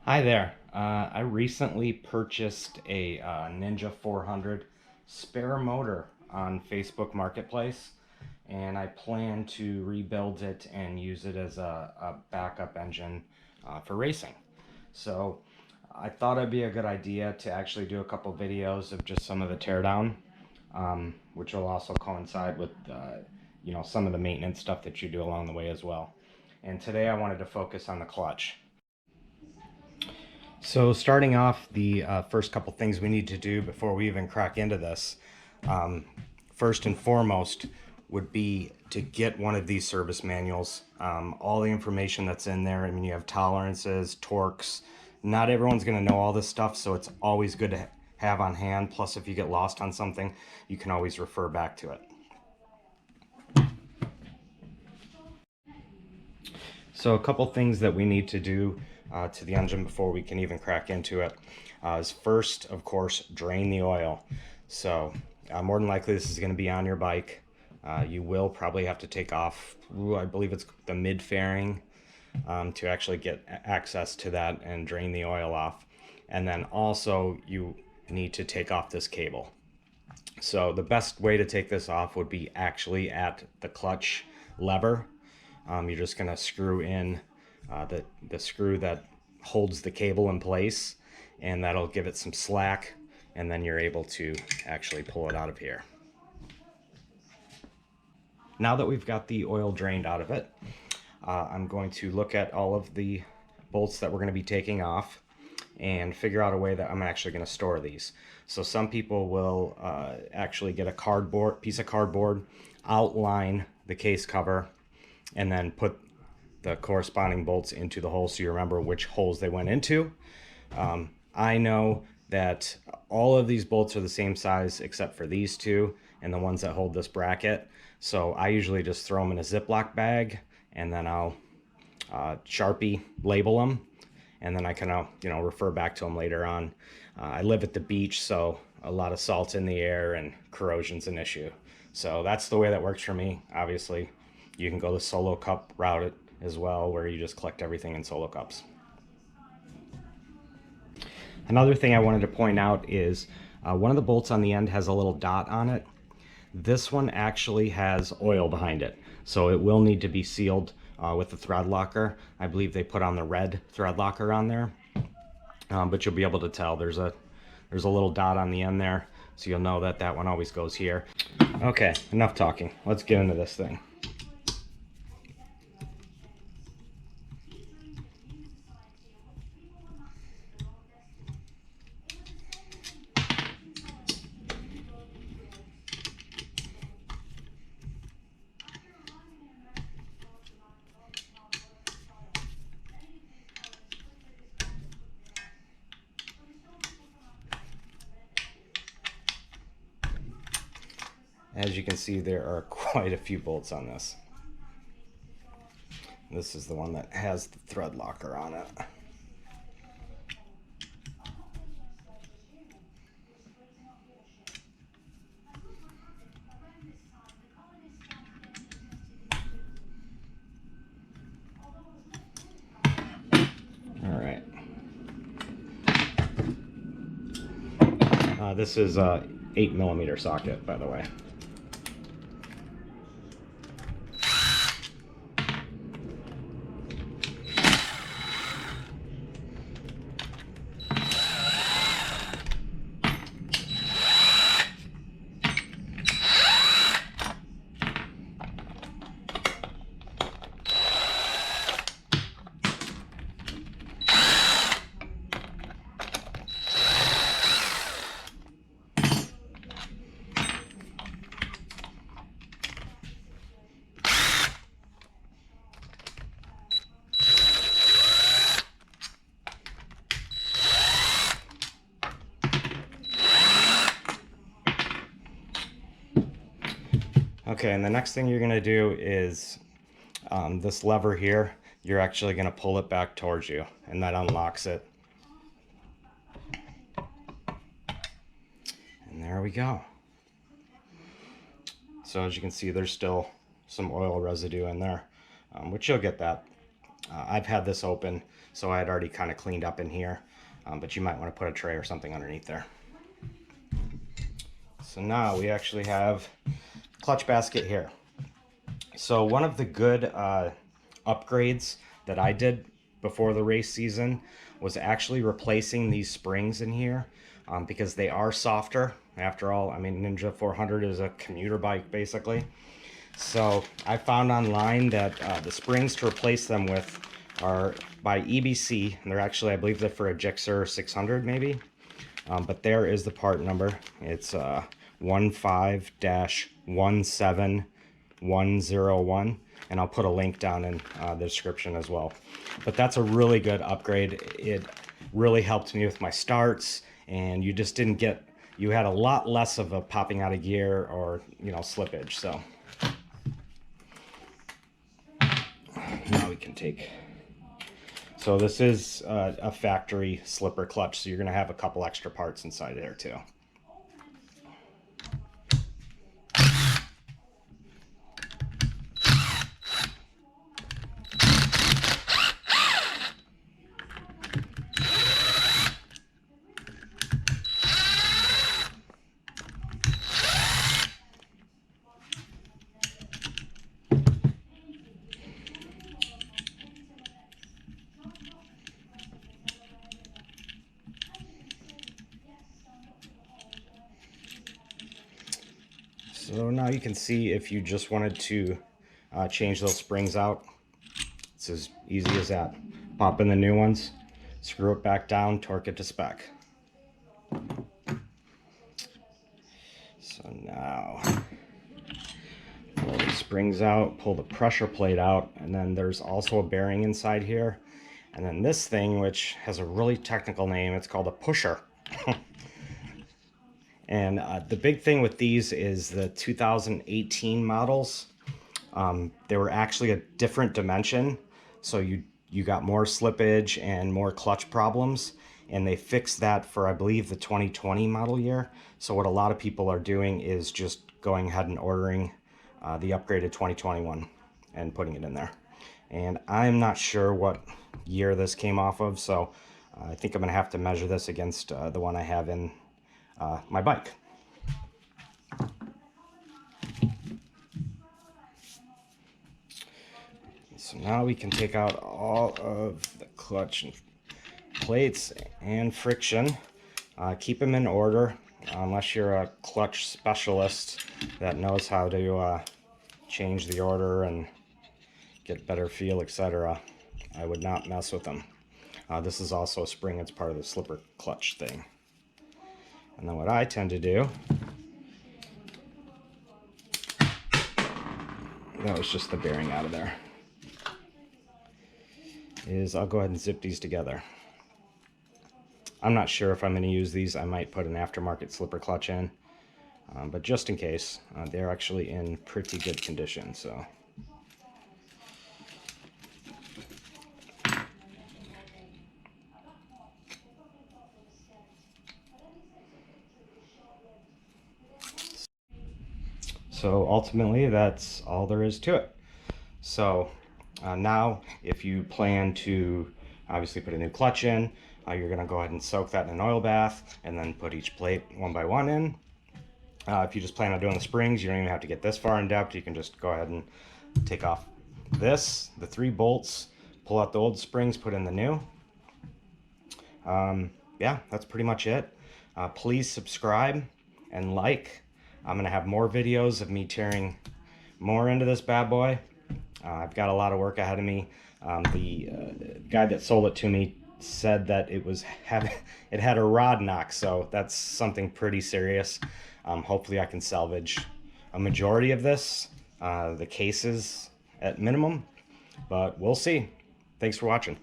Hi there. I recently purchased a Ninja 400 spare motor on Facebook Marketplace, and I plan to rebuild it and use it as a backup engine for racing. So I thought it'd be a good idea to actually do a couple videos of just some of the teardown, which will also coincide with some of the maintenance stuff that you do along the way as well. And today I wanted to focus on the clutch. So starting off, the first couple things we need to do before we even crack into this, um, first and foremost would be to get one of these service manuals. All the information that's in there, I mean, you have tolerances, torques. Not everyone's going to know all this stuff, so it's always good to have on hand. Plus, if you get lost on something, you can always refer back to it. So a couple things that we need to do to the engine before we can even crack into it is first, of course, drain the oil. So more than likely this is going to be on your bike. You will probably have to take off, I believe it's the mid fairing, to actually get access to that and drain the oil off. And then also you need to take off this cable. So the best way to take this off would be actually at the clutch lever. You're just going to screw in the screw that holds the cable in place, and that'll give it some slack, and then you're able to actually pull it out of here. Now that we've got the oil drained out of it, I'm going to look at all of the bolts that we're going to be taking off and figure out a way that I'm actually going to store these. So some people will actually get a piece of cardboard, outline the case cover, and then put the corresponding bolts into the hole so you remember which holes they went into. I know that all of these bolts are the same size except for these two and the ones that hold this bracket. So I usually just throw them in a Ziploc bag, and then I'll Sharpie label them, and then I kind of refer back to them later on. I live at the beach, so a lot of salt in the air and corrosion's an issue. So that's the way that works for me. Obviously, you can go the solo cup route as well, where you just collect everything in solo cups. Another thing I wanted to point out is one of the bolts on the end has a little dot on it. This one actually has oil behind it, so it will need to be sealed with the thread locker. I believe they put on the red thread locker on there, but you'll be able to tell there's a little dot on the end there, so you'll know that that one always goes here. Okay, enough talking. Let's get into this thing. As you can see, there are quite a few bolts on this. This is the one that has the thread locker on it. All right. This is a 8mm socket, by the way. Okay, and the next thing you're going to do is this lever here, you're actually going to pull it back towards you, and that unlocks it. And there we go. So as you can see, there's still some oil residue in there, which you'll get that I've had this open, so I had already kind of cleaned up in here, but you might want to put a tray or something underneath there. So now we actually have clutch basket here. So one of the good upgrades that I did before the race season was actually replacing these springs in here, because they are softer. After all, I mean, Ninja 400 is a commuter bike basically. So I found online that the springs to replace them with are by EBC, and they're actually, I believe they're for a Gixxer 600 maybe. But there is the part number. It's 15-17101, and I'll put a link down in the description as well. But that's a really good upgrade. It really helped me with my starts, and you just didn't get, you had a lot less of a popping out of gear or, you know, slippage. So now we can take, so this is a factory slipper clutch, so you're going to have a couple extra parts inside there too. So now you can see if you just wanted to change those springs out, it's as easy as that. Pop in the new ones, screw it back down, torque it to spec. So now pull the springs out, pull the pressure plate out, and then there's also a bearing inside here. And then this thing, which has a really technical name, it's called a pusher. And the big thing with these is the 2018 models. They were actually a different dimension, so you got more slippage and more clutch problems, and they fixed that for, I believe, the 2020 model year. So what a lot of people are doing is just going ahead and ordering the upgraded 2021 and putting it in there. And I'm not sure what year this came off of, so I think I'm gonna have to measure this against the one I have in my bike. So now we can take out all of the clutch and plates and friction. Keep them in order, unless you're a clutch specialist that knows how to change the order and get better feel, etc. I would not mess with them. This is also a spring, it's part of the slipper clutch thing. And then what I tend to do, that was just the bearing out of there, is I'll go ahead and zip these together. I'm not sure if I'm going to use these. I might put an aftermarket slipper clutch in, but just in case, they're actually in pretty good condition. So ultimately, that's all there is to it. So now, if you plan to obviously put a new clutch in, you're going to go ahead and soak that in an oil bath and then put each plate one by one in. If you just plan on doing the springs, you don't even have to get this far in depth. You can just go ahead and take off this, the 3 bolts, pull out the old springs, put in the new. Yeah, that's pretty much it. Please subscribe and like. I'm going to have more videos of me tearing more into this bad boy. I've got a lot of work ahead of me. The guy that sold it to me said that it had a rod knock, so that's something pretty serious. Hopefully I can salvage a majority of this, the cases at minimum, but we'll see. Thanks for watching.